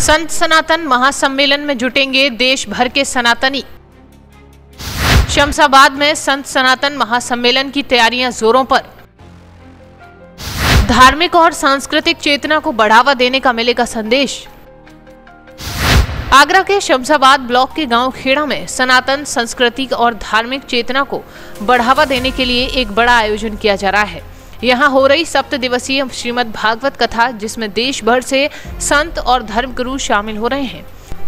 संत सनातन महासम्मेलन में जुटेंगे देश भर के सनातनी। शमशाबाद में संत सनातन महासम्मेलन की तैयारियां जोरों पर। धार्मिक और सांस्कृतिक चेतना को बढ़ावा देने का मिलेगा संदेश। आगरा के शमशाबाद ब्लॉक के गांव खेड़ा में सनातन संस्कृति और धार्मिक चेतना को बढ़ावा देने के लिए एक बड़ा आयोजन किया जा रहा है। यहाँ हो रही 7 दिवसीय श्रीमद् भागवत कथा, जिसमें देश भर से संत और धर्मगुरु शामिल हो रहे हैं।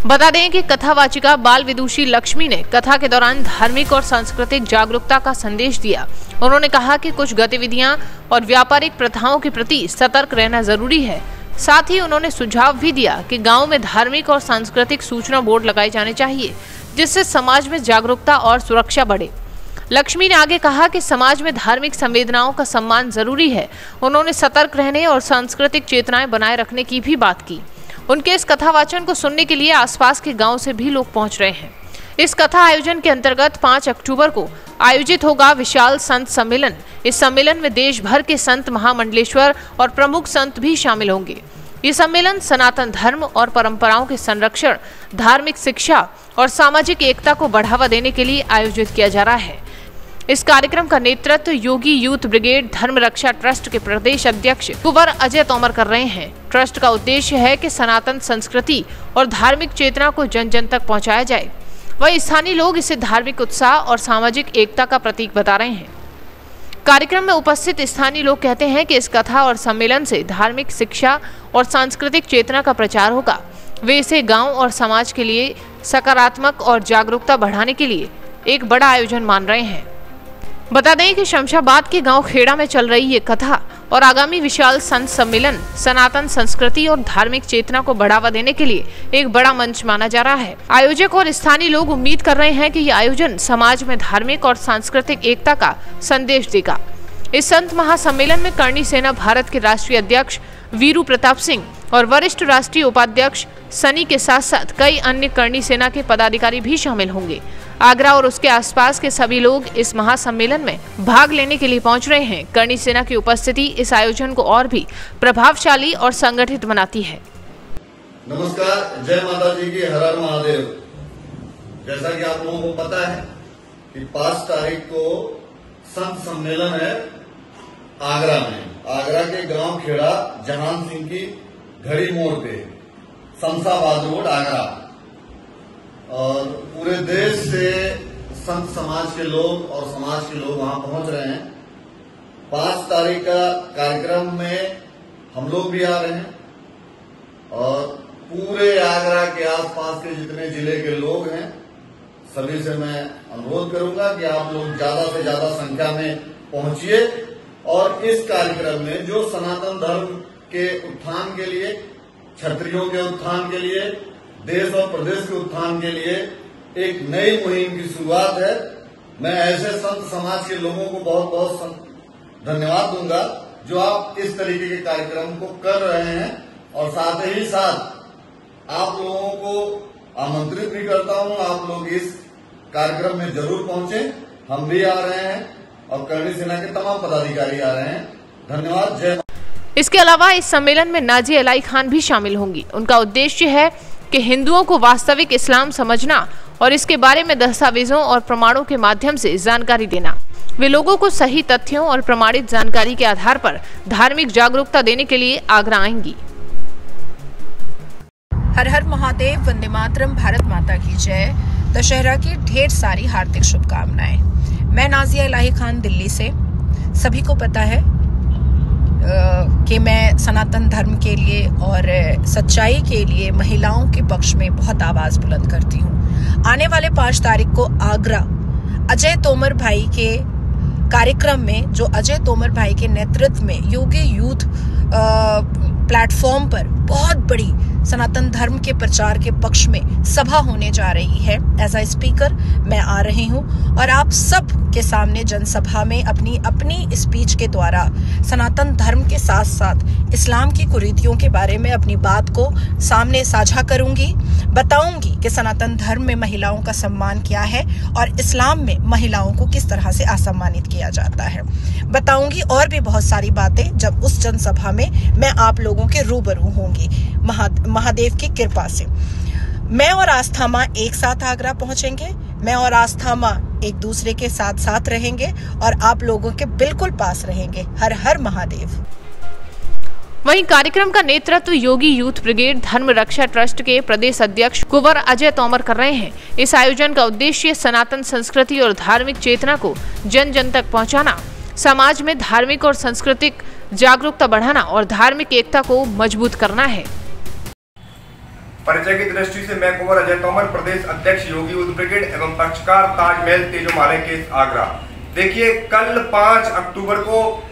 बता दें कि कथावाचिका बाल विदुषी लक्ष्मी ने कथा के दौरान धार्मिक और सांस्कृतिक जागरूकता का संदेश दिया। उन्होंने कहा कि कुछ गतिविधियां और व्यापारिक प्रथाओं के प्रति सतर्क रहना जरूरी है। साथ ही उन्होंने सुझाव भी दिया कि गांव में धार्मिक और सांस्कृतिक सूचना बोर्ड लगाए जाने चाहिए, जिससे समाज में जागरूकता और सुरक्षा बढ़े। लक्ष्मी ने आगे कहा कि समाज में धार्मिक संवेदनाओं का सम्मान जरूरी है। उन्होंने सतर्क रहने और सांस्कृतिक चेतनाएं बनाए रखने की भी बात की। उनके इस कथावाचन को सुनने के लिए आसपास के गांव से भी लोग पहुंच रहे हैं। इस कथा आयोजन के अंतर्गत 5 अक्टूबर को आयोजित होगा विशाल संत सम्मेलन। इस सम्मेलन में देश भर के संत, महामंडलेश्वर और प्रमुख संत भी शामिल होंगे। ये सम्मेलन सनातन धर्म और परंपराओं के संरक्षण, धार्मिक शिक्षा और सामाजिक एकता को बढ़ावा देने के लिए आयोजित किया जा रहा है। इस कार्यक्रम का नेतृत्व योगी यूथ ब्रिगेड धर्म रक्षा ट्रस्ट के प्रदेश अध्यक्ष कुंवर अजय तोमर कर रहे हैं। ट्रस्ट का उद्देश्य है कि सनातन संस्कृति और धार्मिक चेतना को जन जन तक पहुंचाया जाए। वहीं स्थानीय लोग इसे धार्मिक उत्साह और सामाजिक एकता का प्रतीक बता रहे हैं। कार्यक्रम में उपस्थित स्थानीय लोग कहते हैं कि इस कथा और सम्मेलन से धार्मिक शिक्षा और सांस्कृतिक चेतना का प्रचार होगा। वे इसे गाँव और समाज के लिए सकारात्मक और जागरूकता बढ़ाने के लिए एक बड़ा आयोजन मान रहे हैं। बता दें कि शमशाबाद के गांव खेड़ा में चल रही ये कथा और आगामी विशाल संत सम्मेलन सनातन संस्कृति और धार्मिक चेतना को बढ़ावा देने के लिए एक बड़ा मंच माना जा रहा है। आयोजक और स्थानीय लोग उम्मीद कर रहे हैं कि ये आयोजन समाज में धार्मिक और सांस्कृतिक एकता का संदेश देगा। इस संत महासम्मेलन में करणी सेना भारत के राष्ट्रीय अध्यक्ष वीरू प्रताप सिंह और वरिष्ठ राष्ट्रीय उपाध्यक्ष सनी के साथ साथ कई अन्य करणी सेना के पदाधिकारी भी शामिल होंगे। आगरा और उसके आसपास के सभी लोग इस महासम्मेलन में भाग लेने के लिए पहुंच रहे हैं। करणी सेना की उपस्थिति इस आयोजन को और भी प्रभावशाली और संगठित बनाती है। नमस्कार, जय माता जी की, हर हर महादेव। जैसा कि आप लोगों को पता है कि 5 तारीख को संत सम्मेलन है आगरा में। आगरा के गांव खेड़ा जहान सिंह की घड़ी मोड़ पे, शमशाबाद रोड, आगरा। और पूरे देश से संत समाज के लोग और समाज के लोग वहां पहुंच रहे हैं। 5 तारीख का कार्यक्रम में हम लोग भी आ रहे हैं और पूरे आगरा के आसपास के जितने जिले के लोग हैं सभी से मैं अनुरोध करूंगा कि आप लोग ज्यादा से ज्यादा संख्या में पहुंचिए और इस कार्यक्रम में जो सनातन धर्म के उत्थान के लिए, क्षत्रियों के उत्थान के लिए, देश और प्रदेश के उत्थान के लिए एक नई मुहिम की शुरुआत है। मैं ऐसे संत समाज के लोगों को बहुत बहुत धन्यवाद दूंगा जो आप इस तरीके के कार्यक्रम को कर रहे हैं और साथ ही साथ आप लोगों को आमंत्रित भी करता हूं, आप लोग इस कार्यक्रम में जरूर पहुंचे। हम भी आ रहे हैं और करणी सेना के तमाम पदाधिकारी आ रहे हैं। धन्यवाद, जय। इसके अलावा इस सम्मेलन में नाजिया अलाई खान भी शामिल होंगी। उनका उद्देश्य है कि हिंदुओं को वास्तविक इस्लाम समझना और इसके बारे में दस्तावेजों और प्रमाणों के माध्यम से जानकारी देना। वे लोगों को सही तथ्यों और प्रमाणित जानकारी के आधार पर धार्मिक जागरूकता देने के लिए आगरा आएंगी। हर हर महादेव, वंदे मातरम, भारत माता की जय। दशहरा की ढेर सारी हार्दिक शुभकामनाएं। मैं नाजिया अलाई खान, दिल्ली से। सभी को पता है कि मैं सनातन धर्म के लिए और सच्चाई के लिए महिलाओं के पक्ष में बहुत आवाज बुलंद करती हूँ। आने वाले 5 तारीख को आगरा अजय तोमर भाई के कार्यक्रम में, जो अजय तोमर भाई के नेतृत्व में योगी यूथ प्लेटफॉर्म पर बहुत बड़ी सनातन धर्म के प्रचार के पक्ष में सभा होने जा रही है। एज अ स्पीकर मैं आ रही हूँ और आप सब के सामने जनसभा में अपनी स्पीच के द्वारा सनातन धर्म के साथ साथ इस्लाम की कुरीतियों के बारे में अपनी बात को सामने साझा करूंगी। बताऊंगी कि सनातन धर्म में महिलाओं का सम्मान क्या है और इस्लाम में महिलाओं को किस तरह से असम्मानित किया जाता है। बताऊंगी और भी बहुत सारी बातें जब उस जनसभा में मैं आप लोगों के रूबरू होंगी महादेव की कृपा से। मैं और आस्था माँ एक साथ आगरा पहुंचेंगे। मैं और आस्था माँ एक दूसरे के साथ साथ रहेंगे और आप लोगों के बिल्कुल पास रहेंगे। हर हर महादेव। वहीं कार्यक्रम का नेतृत्व योगी यूथ ब्रिगेड धर्म रक्षा ट्रस्ट के प्रदेश अध्यक्ष कुंवर अजय तोमर कर रहे हैं। इस आयोजन का उद्देश्य सनातन संस्कृति और धार्मिक चेतना को जन जन तक पहुंचाना, समाज में धार्मिक और सांस्कृतिक जागरूकता बढ़ाना और धार्मिक एकता को मजबूत करना है। परिचय की दृष्टि से मैं कुंवर अजय तोमर, प्रदेश अध्यक्ष योगी यूथ ब्रिगेड एवं पक्षकार ताजमहल तेजोमाले केस आगरा। देखिए, कल 5 अक्टूबर को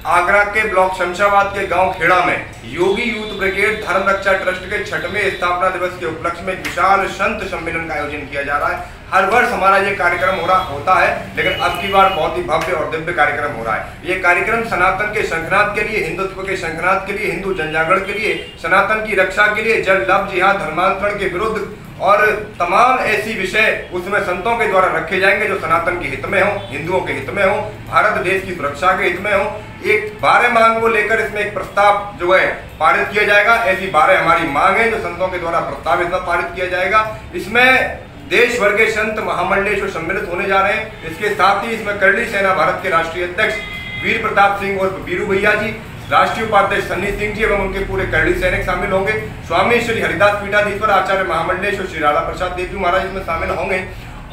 आगरा के ब्लॉक शमशाबाद के गांव खेड़ा में योगी यूथ ब्रिगेड धर्म रक्षा ट्रस्ट के 6वें स्थापना दिवस के उपलक्ष्य में विशाल संत सम्मेलन का आयोजन किया जा रहा है। हर वर्ष हमारा ये कार्यक्रम होता है, लेकिन अब की बार बहुत ही भव्य और दिव्य कार्यक्रम हो रहा है। ये कार्यक्रम सनातन के शंखनाद के लिए, हिंदुत्व के शंखनाद के लिए, हिंदू जनजागरण के लिए, सनातन की रक्षा के लिए, जल लव जिहाद धर्मांतरण के विरुद्ध और तमाम ऐसी विषय उसमें संतों के द्वारा रखे जाएंगे जो सनातन के हित में हो, हिंदुओं के हित में हो, भारत देश की सुरक्षा के हित में हो। एक 12 मांग को लेकर इसमें एक प्रस्ताव जो है पारित किया जाएगा। ऐसी 12 हमारी मांग है जो संतों के द्वारा प्रस्ताव इसमें पारित किया जाएगा। इसमें देश भर के संत महामंडलेश्वर सम्मिलित होने जा रहे हैं। इसके साथ ही इसमें करली सेना भारत के राष्ट्रीय अध्यक्ष वीर प्रताप सिंह और वीरू भैया जी, राष्ट्रीय उपाध्यक्ष सन्नी सिंह जी एवं उनके पूरे करली सैनिक शामिल होंगे। स्वामी श्री हरिदास पीठाधीश्वर आचार्य महामंडलेश्वर श्री राधा प्रसाद देव महाराज इसमें शामिल होंगे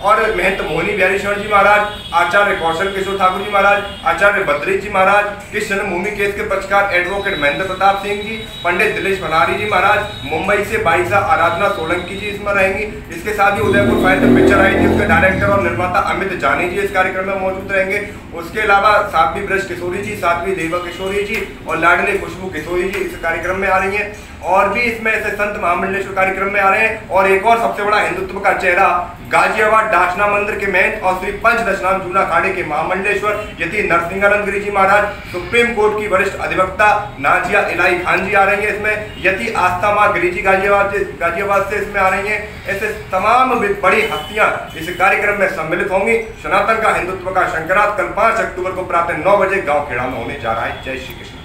और महंत मोहनी बिहारी शरण जी महाराज, आचार्य कौशल किशोर ठाकुर जी महाराज, आचार्य बद्री जी महाराज, इस जन्मभूमि केस के पक्षकार एडवोकेट महेंद्र प्रताप सिंह जी, पंडित दिनेश भंडारी जी महाराज, मुंबई से बाईसा आराधना सोलंकी जी इसमें रहेंगी। इसके साथ ही उदयपुर फाइल जो पिक्चर आई थी उसके डायरेक्टर और निर्माता अमित जानी जी इस कार्यक्रम में मौजूद रहेंगे। उसके अलावा साध्वी ब्रज किशोरी जी, साध्वी देवा किशोरी जी और लाडली खुशबू किशोरी जी इस कार्यक्रम में आ रही है। और भी इसमें ऐसे संत महामंडलेश्वर कार्यक्रम में आ रहे हैं। और एक और सबसे बड़ा हिंदुत्व का चेहरा गाजियाबाद डाशना मंदिर के महंत और श्री पंच दशनाम जूना खाड़े के महामंडलेश्वर यति नरसिंहानंद गिरी जी महाराज, सुप्रीम कोर्ट की वरिष्ठ अधिवक्ता नाजिया इलाही खान जी आ रही है इसमें, यति आस्था माँ गिरी जी गाजियाबाद से इसमें आ रही हैं। ऐसे तमाम बड़ी हस्तियां इस कार्यक्रम में सम्मिलित होंगी। सनातन का हिंदुत्व का शंकरात कल 5 अक्टूबर को प्रातः 9 बजे गांव खेड़ा में होने जा रहा है। जय श्री कृष्ण।